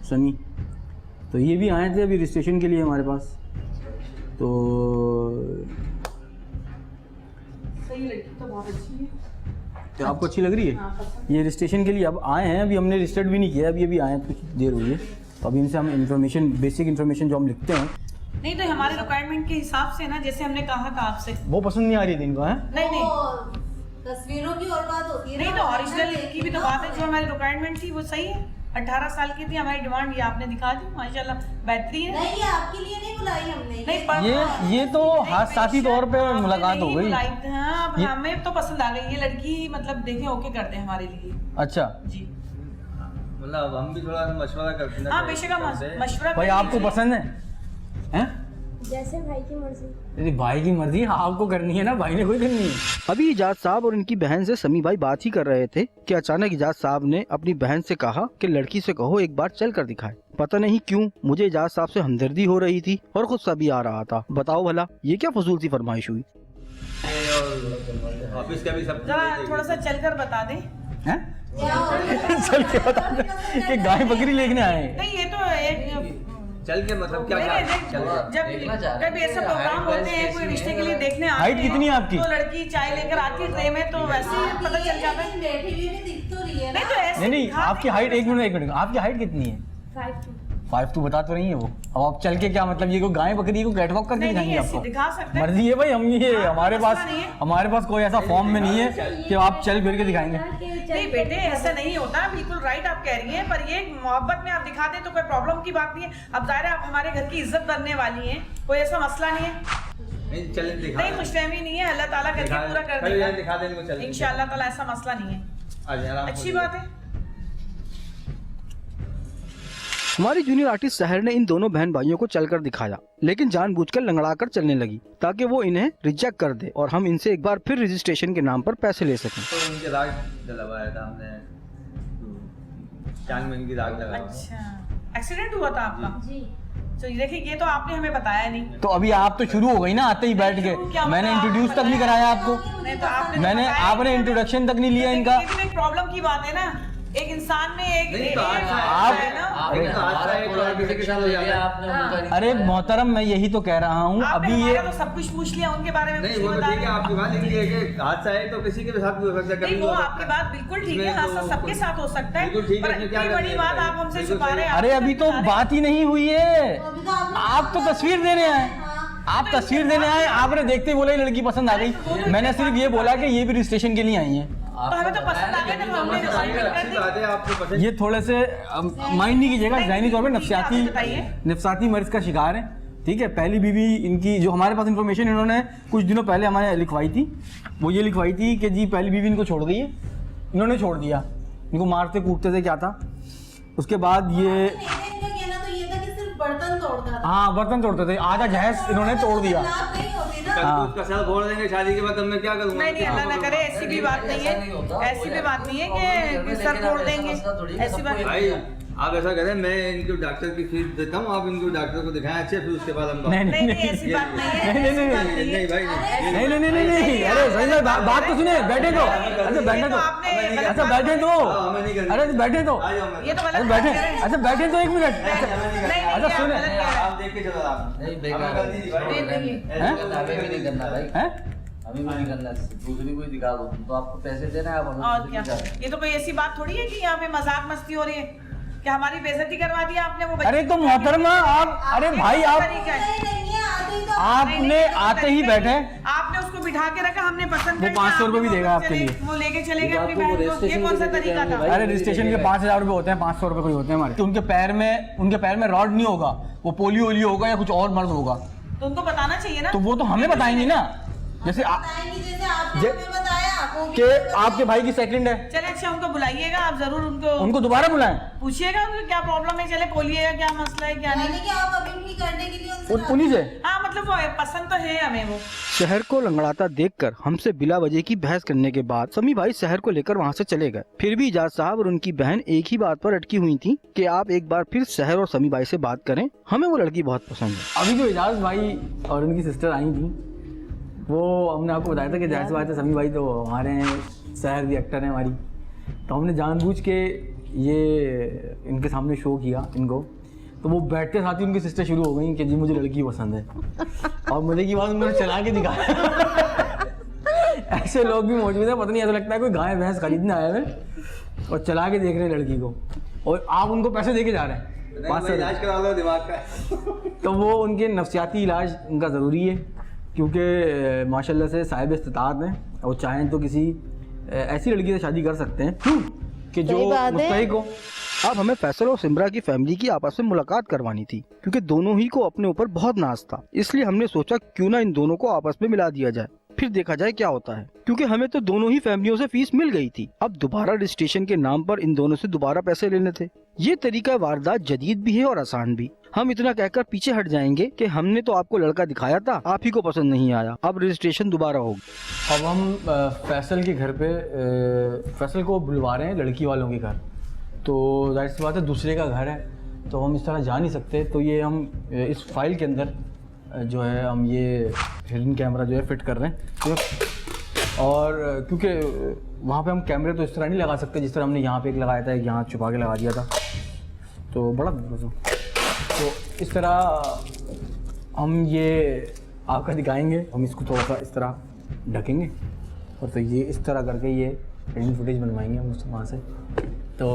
सनी, तो ये भी आए थे अभी रजिस्ट्रेशन के लिए हमारे पास। तो सही लड़की तो बहुत अच्छी है। तो आपको अच्छी लग रही है? ये रजिस्ट्रेशन के लिए अब आए हैं, अभी हमने रजिस्टर्ड भी नहीं किया, अभी अभी आए हैं, कुछ देर हुई है। तो अभी इनसे हम इन्फॉर्मेशन, बेसिक इन्फॉर्मेशन जो हम लिखते हैं। नहीं तो हमारे रिक्वायरमेंट के हिसाब से ना, जैसे हमने कहा था आपसे। वो पसंद नहीं आ रही थी इनको, है? नहीं तस्वीरों की और बात होती है नहीं तो ओरिजिनल की भी तो बात है। जो हमारी रिक्वायरमेंट थी वो सही है। 18 साल की थी हमारी डिमांड, ये आपने दिखा दी, माशाल्लाह बेहतरीन है। नहीं ये आपके लिए नहीं बुलाई हमने। नहीं पर ये तो हादसाती तौर पे मुलाकात हो गई। हाँ अब हमें तो पसंद आ गई ये लड़की, मतलब देखें ओके करते हैं हमारे लिए। अच्छा जी मतलब हम भी थोड़ा मशवरा करते हैं। हाँ बेशक हम मशवरा भाई, आपको पसंद है? हैं? जैसे भाई की मर्जी। यदि भाई की मर्जी आपको करनी है ना, भाई ने कोई करनी है। अभी इजाज साहब और इनकी बहन से समी भाई बात ही कर रहे थे कि अचानक इजाज साहब ने अपनी बहन से कहा कि लड़की से कहो एक बार चल कर दिखाए। पता नहीं क्यों मुझे इजाज साहब से हमदर्दी हो रही थी और गुस्सा भी आ रहा था। बताओ भला ये क्या फजूल सी फरमाइश हुई? ऑफिस का भी सब जरा थोड़ा सा चलकर बता दें। हैं? चल के बता दे कि गाय बकरी लेने आए हैं। नहीं ये तो एक चल के मतलब क्या जब ऐसे प्रोग्राम होते हैं कोई रिश्ते के लिए देखने आते हाइट हैं, कितनी है आपकी? तो लड़की चाय लेकर आती है ट्रे में, तो वैसे ही पता चल जाता है। बैठी हुई भी दिख तो रही है नहीं तो ऐसे नहीं दिखा आपकी हाइट, एक मिनट, आपकी हाइट कितनी है? 5'2" बता तो रही है वो। अब आप चल के क्या मतलब, ये को गाय बकरी को कैटवॉक करके नहीं दिखाएंगे ऐसे आपको? दिखा सकते हैं। मर्जी है भाई, हम ये हमारे मसला पास नहीं है। हमारे पास कोई ऐसा फॉर्म में नहीं है कि आप चल फिर के दिखाएंगे। नहीं बेटे ऐसा नहीं होता, बिल्कुल राइट आप कह रही हैं, पर ये मोहब्बत में आप दिखा दें तो कोई प्रॉब्लम की बात नहीं है। अब जाहिर है आप हमारे घर की इज्जत करने वाली हैं, कोई ऐसा मसला नहीं है। नहीं चल दिखा नहीं खुशफहमी नहीं है, अल्लाह ताला करके पूरा कर दिखा दे इनको, चल इंशाअल्लाह ताला, ऐसा मसला नहीं है। आज आराम अच्छी बात है। हमारी जूनियर आर्टिस्ट सहर ने इन दोनों बहन भाइयों को चलकर दिखाया, लेकिन जानबूझकर लंगड़ाकर चलने लगी ताकि वो इन्हें रिजेक्ट कर दे और हम इनसे एक बार फिर रजिस्ट्रेशन के नाम पर पैसे ले सकें। तो उनके राग डलवाया था हमने, टांग में इनकी राग लगा। अच्छा एक्सीडेंट हुआ था आपका? जी। तो देखिए ये तो आपने हमें बताया नहीं। तो अभी आप तो शुरू हो गई ना आते ही बैठ के, मैंने इंट्रोड्यूस तक नहीं कराया आपको। नहीं तो आपने इंट्रोडक्शन तक नहीं लिया इनका। ये भी एक प्रॉब्लम की बात है ना, एक इंसान में एक अरे मोहतरम मैं यही तो कह रहा हूँ, अभी ये तो सब कुछ पूछ लिया उनके बारे में। नहीं वो तो ठीक है, आपकी बात लिखी है कि हादसा है तो किसी के साथ भी हो सकता है। नहीं वो आपकी बात बिल्कुल ठीक है, हादसा सबके साथ हो सकता है, पर इतनी बड़ी बात आप हमसे छुपा रहे हैं। अरे अभी तो बात ही नहीं हुई है, आप तो तस्वीर देने आए, आप तस्वीर देने आए, आपने देखते ही बोला ये लड़की पसंद आ गई। मैंने सिर्फ ये बोला कि ये भी रजिस्ट्रेशन के लिए आई है। तो हमें तो पसंद आ गया तो हमने डिसाइड कर दी। ये थोड़े से माइंड नहीं कीजिएगा, ज़हनी तौर पे नफसियाती मर्ज का शिकार है। ठीक है, पहली बीवी इनकी जो हमारे पास इंफॉर्मेशन इन्होंने कुछ दिनों पहले हमारे लिखवाई थी, वो ये लिखवाई थी कि जी पहली बीवी इनको छोड़ गई है, इन्होंने छोड़ दिया, इनको मारते कूटते थे क्या था। उसके बाद ये बर्तन तोड़ता था। हाँ बर्तन तोड़ते थे, आधा जहेज इन्होंने तोड़ दिया। उसका सर फोड़ देंगे शादी के बाद, मैं क्या करूँगा? नहीं अल्लाह ना करे, ऐसी भी बात नहीं है, ऐसी भी बात नहीं है कि सर फोड़ देंगे, ऐसी बात भाई आप ऐसा करें, मैं इनको डॉक्टर की फीस देता हूँ, आप इनको डॉक्टर को दिखाएं अच्छे, फिर उसके बाद हम नहीं ऐसी बात नहीं है। नहीं भाई नहीं, अरे सही बात तो सुने, बैठे तो, अच्छा बैठे तो, अच्छा बैठे तो, अरे बैठे तो, ये तो अरे बैठे, अच्छा बैठे तो एक मिनट, अच्छा सुने, आप देख के चलो, आप नहीं करना भाई, हैं अभी नहीं करना, दूसरी कोई दिखा दो तो आपको पैसे देना है, आप हमें और क्या। ये तो कोई ऐसी बात थोड़ी है कि यहाँ पे मजाक मस्ती हो रही है कि हमारी बेइज्जती करवा दी आपने। वो अरे तो मोहतरमा आप, अरे भाई आप, आपने आते ही बैठे, आपने उसको बिठा के रखा, हमने पसंद वो करके 500 रुपये भी आपको देगा आपके चले- लिए। वो लेके चले गए ये अपनी आपको बहन को। ये रजिस्ट्रेशन कौन सा के तरीका देते था? हैं अरे रजिस्ट्रेशन के 5,000 रुपये होते हैं, 500 रुपये कोई होते हैं हमारे। तो उनके पैर में रॉड नहीं होगा, वो पोलियो ओलियो होगा या कुछ और मर्ज होगा, तो उनको बताना चाहिए ना। तो वो तो हमें बताएंगी ना। जैसे जैसे आपने जे- हमें बताया कि आपके भाई की सेकंड है, चले अच्छा, उनको बुलाइएगा आप, जरूर उनको उनको दोबारा बुलाएं। पूछिएगा उनको क्या प्रॉब्लम है, चले खोलिएगा क्या मसला है क्या नहीं। यानी कि आप अभी भी करने के लिए उनसे उन्हीं से हाँ मतलब वो पसंद तो है हमें वो। शहर को लंगड़ाता देखकर हमसे बिला वजह की बहस करने के बाद समी भाई शहर को लेकर वहाँ से चले गए। फिर भी इजाज साहब और उनकी बहन एक ही बात पर अटकी हुई थी कि आप एक बार फिर शहर और समी भाई से बात करें, हमें वो लड़की बहुत पसंद है। अभी जो इजाज भाई और उनकी सिस्टर आई थी, वो हमने आपको बताया था कि जाहिर सी बात है समी भाई तो हमारे शहर की एक्टर हैं हमारी, तो हमने जानबूझ के ये इनके सामने शो किया इनको। तो वो बैठते साथ ही उनकी सिस्टर शुरू हो गई कि जी मुझे लड़की पसंद है, और मुझे की बात उन्होंने चला के दिखाया। ऐसे लोग भी मौजूद हैं, पता नहीं ऐसा लगता है कोई गाय भैंस खरीदने आए हैं और चला के देख रहे हैं लड़की को, और आप उनको पैसे दे के जा रहे हैं। इलाज करा लो दिमाग का। तो वो उनके नफ्सियाती इलाज उनका ज़रूरी है, क्योंकि माशाल्लाह से साहिब इस्तिताअत हैं और चाहें तो किसी ऐसी लड़की से शादी कर सकते हैं क्यों कि जो सही बात है। मुस्तहिक हो। अब हमें फैसल और सिमरा की फैमिली की आपस में मुलाकात करवानी थी, क्योंकि दोनों ही को अपने ऊपर बहुत नाज था। इसलिए हमने सोचा क्यों ना इन दोनों को आपस में मिला दिया जाए, फिर देखा जाए क्या होता है, क्योंकि हमें तो दोनों ही फैमिलियों से फीस मिल गई थी। अब दोबारा रजिस्ट्रेशन के नाम पर इन दोनों से दोबारा पैसे लेने थे। ये तरीका वारदात जदीद भी है और आसान भी। हम इतना कहकर पीछे हट जाएंगे कि हमने तो आपको लड़का दिखाया था, आप ही को पसंद नहीं आया, अब रजिस्ट्रेशन दोबारा होगी। अब हम फैसल के घर पे फैसल को बुलवा रहे हैं लड़की वालों के घर, तो जाहिर सी बात है दूसरे का घर है, तो हम इस तरह जा नहीं सकते। तो ये हम इस फाइल के अंदर जो है हम ये हिडन कैमरा जो है फिट कर रहे हैं, तो और क्योंकि वहाँ पे हम कैमरे तो इस तरह नहीं लगा सकते जिस तरह हमने यहाँ पे एक लगाया था, एक यहाँ छुपा के लगा दिया था, तो बड़ा तो इस तरह हम ये आपका दिखाएंगे। हम इसको थोड़ा सा इस तरह ढकेंगे और तो ये इस तरह करके ये हिडन फुटेज बनवाएंगे हम वहाँ से। तो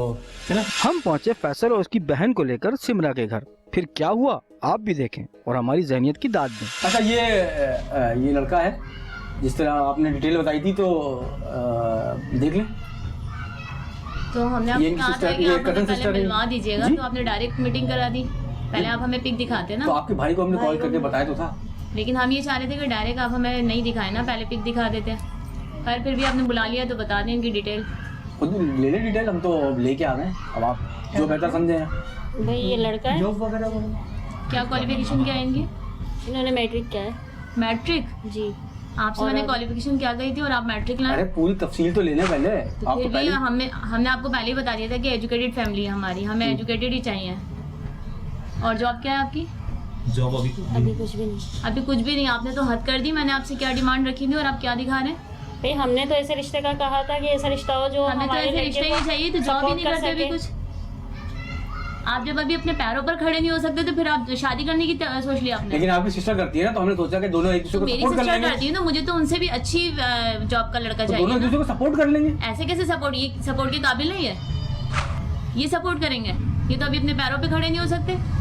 चलो हम पहुंचे फैसल और उसकी बहन को लेकर सिमरा के घर। फिर क्या हुआ आप भी देखें और हमारी जहनियत की दाद दें। अच्छा, ये लड़का है जिस तरह आपने डिटेल बताई थी, तो देख लें। तो हमने ये आपको कहा sister- था कि ये आप हमें cousin पहले sister है। मिलवा दीजिएगा, जी? तो आपने डायरेक्ट मीटिंग करा दी। पहले आप हमें पिक दिखाते ना, तो आपके भाई को हमने कॉल करके बताया तो था। लेकिन हम ये चाह रहे थे कि डायरेक्ट आप हमें नहीं दिखाए ना, पहले पिक दिखा देते। पर फिर भी आपने बुला लिया तो बता दें इनकी डिटेल। खुद ले ले डिटेल, हम तो लेके आ गए। अब आप जो बेहतर समझे हैं। भाई ये लड़का है, जॉब वगैरह क्या क्वालिफिकेशन क्या है इनकी? इन्होंने मैट्रिक किया है मैट्रिक। जी। आपसे और मैंने अब- क्वालिफिकेशन क्या कही थी और आप मैट्रिक लाए? अरे पूरी तफसील तो लेने पहले। तो आपको फिर भी पहले हमने आपको पहले ही बता दिया था कि एजुकेटेड फैमिली है हमारी, हमें एजुकेटेड ही चाहिए। और जॉब क्या है आपकी? जॉब अभी कुछ भी नहीं। अभी कुछ भी नहीं, आपने तो हद कर दी। मैंने आपसे क्या डिमांड रखी थी और आप क्या दिखा रहे हैं? भाई हमने तो ऐसे रिश्ते का कहा था कि ऐसा रिश्ता हो जो हमें तो हमारे ऐसे लड़के रिश्ते को ही चाहिए, तो जॉब ही support नहीं कर करते अभी सके। कुछ। आप जब अभी अपने पैरों पर खड़े नहीं हो सकते तो फिर आप शादी करने की सोच लिया आपने। लेकिन आपकी सिस्टर करती है ना, तो हमने सोचा कि दोनों एक दूसरे तो को मेरी सपोर्ट कर सिस्टर लेंगे। करती है ना, मुझे तो उनसे भी अच्छी जॉब का लड़का तो चाहिए दोनों एक ना। दूसरे को सपोर्ट कर लेंगे। ऐसे कैसे सपोर्ट? ये सपोर्ट के काबिल नहीं है। ये सपोर्ट करेंगे? ये तो अभी अपने पैरों पे खड़े नहीं हो सकते।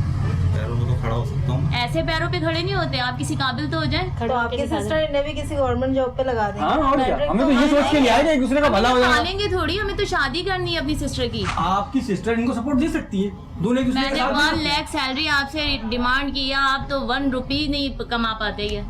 पैरों में तो खड़ा हो सकता हूँ। ऐसे पैरों पे खड़े नहीं होते। आप किसी काबिल तो हो जाए। तो आपकी सिस्टर ने भी किसी गवर्नमेंट जॉब पे लगा दी। हाँ, और क्या, हमें तो ये सोच के लिया है कि एक दूसरे का भला हो जाएगा। पालेंगे थोड़ी, हमें तो शादी करनी है अपनी सिस्टर की। आपकी सिस्टर इनको सपोर्ट दे सकती है, दोनों एक दूसरे के मैंने साथ 1 दे सकते लाख सैलरी आपसे डिमांड किया, आप तो 1 रुपी नहीं कमा पाते ये।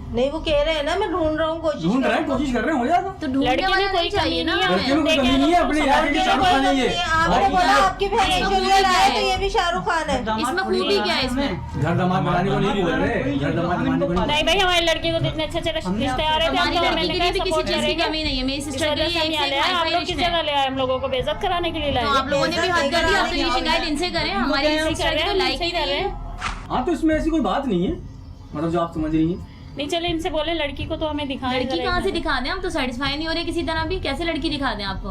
नहीं, वो कह रहे हैं ना मैं ढूंढ रहा हूँ, हैं। ढूंढ रहे हैं, कोशिश कर रहे हैं, हो जाएगा। तो ढूंढने लड़की में वाला कोई नहीं चाहिए ना कमी नहीं है। हमें। लड़कियों को कमी नहीं है, अपने इलाके के शाहरुख खान है ये। आपने बोला आपकी बहन ऐश्वर्या राय, तो ये भी शाहरुख खान है। इसमें खूबी क्या है इसमें? घर दामाद बनाने को नहीं बोल रहे, घर दामाद बनाने को नहीं। नहीं भाई हमारी लड़की को इतने अच्छे रिश्ते आ रहे थे, हमारी हम तो लड़की के लिए भी किसी चीज की कमी नहीं है। मेरी सिस्टर के लिए एक से एक आप हाई-फाई लोग किस रिश्ते हैं। जगह ले आए हम लोगों को बेइज्जत कराने के लिए तो लाए। आप लोगों ने भी हद कर दी। आप तो ये शिकायत इनसे करें, हमारी सिस्टर की तो लाइक ही नहीं है। हाँ, तो इसमें ऐसी कोई बात नहीं है, मतलब जो आप समझ रही हैं। नहीं चले इनसे बोले लड़की को तो हमें दिखाएं। लड़की कहाँ से दिखा दें? हम तो सेटिस्फाई नहीं हो रहे किसी तरह भी। कैसे लड़की दिखा दें आपको?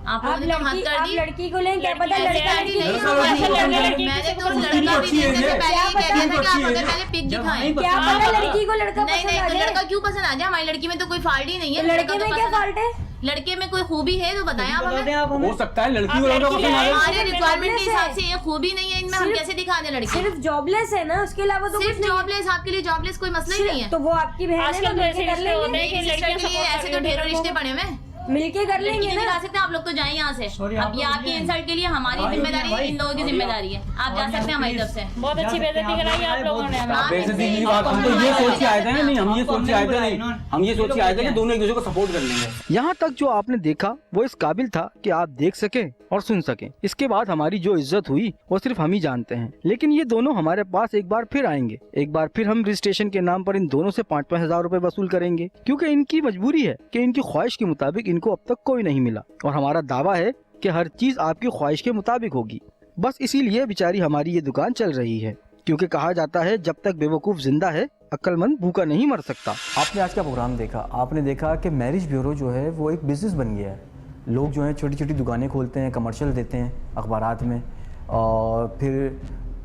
आप लोगों ने तो हद कर दी। लड़की को लें क्या पता लड़का लड़की नहीं, लड़का हम लड़की ऐसे को लड़का- लड़की मैंने तो को लड़का भी अच्छी है देखने से ये। पहले ये कह दिया था कि आप अच्छी है हमें ये। पहले पिक दिखाएं। क्या पता लड़की को लड़का नहीं नहीं, तो लड़का क्यों पसंद आ जाए? हमारी लड़की में तो कोई फॉल्ट ही नहीं है। लड़के में क्या फॉल्ट है? लड़के में कोई खूबी है तो बताएं आप हमें। हो सकता है लड़की वालों का पसंद आ जाए। हमारे रिक्वायरमेंट के हिसाब से ये खूबी नहीं है इनमें, हम कैसे दिखा दें लड़के? सिर्फ जॉबलेस है ना, उसके अलावा तो सिर्फ जॉबलेस, आपके लिए जॉबलेस कोई मसला ही नहीं है। तो वो आपकी बहन है, आजकल तो ऐसे रिश्ते होते हैं कि लड़कियां के लिए ऐसे तो ढेरों रिश्ते पड़े हुए हैं, मिलके कर लेंगे नहीं ना। दिखा सकते आप लोग तो जाएं यहाँ से। अब ये आपकी इंसल्ट के लिए हमारी जिम्मेदारी है, इन लोगों की जिम्मेदारी है, आप जा सकते हैं हमारी तरफ से। बहुत अच्छी बेइज्जती कराई आप लोगों ने हमें। बेइज्जती की बात, हम तो ये सोच के आए थे ना, नहीं हम ये सोच के आए थे नहीं, हम ये सोच के आए थे कि दोनों एक दूसरे को सपोर्ट कर लेंगे। यहाँ तक जो आपने देखा वो इस काबिल था कि आप देख सके और सुन सके। इसके बाद हमारी जो इज्जत हुई वो सिर्फ हम ही जानते हैं। लेकिन ये दोनों हमारे पास एक बार फिर आएंगे, एक बार फिर हम रजिस्ट्रेशन के नाम पर इन दोनों से 5-5 हजार रुपए वसूल करेंगे, क्योंकि इनकी मजबूरी है कि इनकी ख्वाहिश के मुताबिक इनको अब तक कोई नहीं मिला। और हमारा दावा है कि हर चीज आपकी ख्वाहिश के मुताबिक होगी। बस इसीलिए बेचारी हमारी ये दुकान चल रही है, क्योंकि कहा जाता है जब तक बेवकूफ जिंदा है अक्लमंद भूखा नहीं मर सकता। आपने आज का प्रोग्राम देखा, आपने देखा कि मैरिज ब्यूरो जो है वो एक बिज़नेस बन गया है। लोग जो हैं छोटी छोटी दुकानें खोलते हैं, कमर्शियल देते हैं अखबारात में, और फिर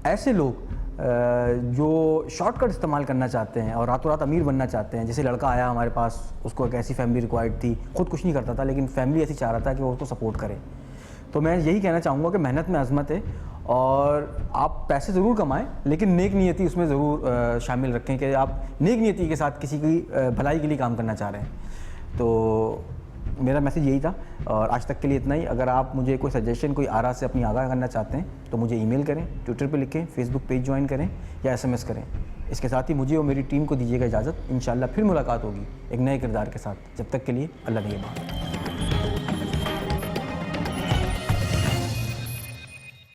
ऐसे लोग जो शॉर्टकट इस्तेमाल करना चाहते हैं और रातों रात अमीर बनना चाहते हैं। जैसे लड़का आया हमारे पास, उसको एक ऐसी फैमिली रिक्वायर्ड थी, खुद कुछ नहीं करता था लेकिन फैमिली ऐसी चाह रहा था कि वो उसको सपोर्ट करे। तो मैं यही कहना चाहूँगा कि मेहनत में अज़मत है, और आप पैसे ज़रूर कमाएं लेकिन नेक नियति उसमें ज़रूर शामिल रखें कि आप नेक नियति के साथ किसी की भलाई के लिए काम करना चाह रहे हैं। तो मेरा मैसेज यही था, और आज तक के लिए इतना ही। अगर आप मुझे कोई सजेशन, कोई आरा से अपनी आगाह करना चाहते हैं तो मुझे ईमेल करें, ट्विटर पे लिखें, फेसबुक पेज ज्वाइन करें या SMS करें। इसके साथ ही मुझे और मेरी टीम को दीजिएगा इजाज़त। इंशाल्लाह फिर मुलाकात होगी एक नए किरदार के साथ। जब तक के लिए अल्लाह निगहबान।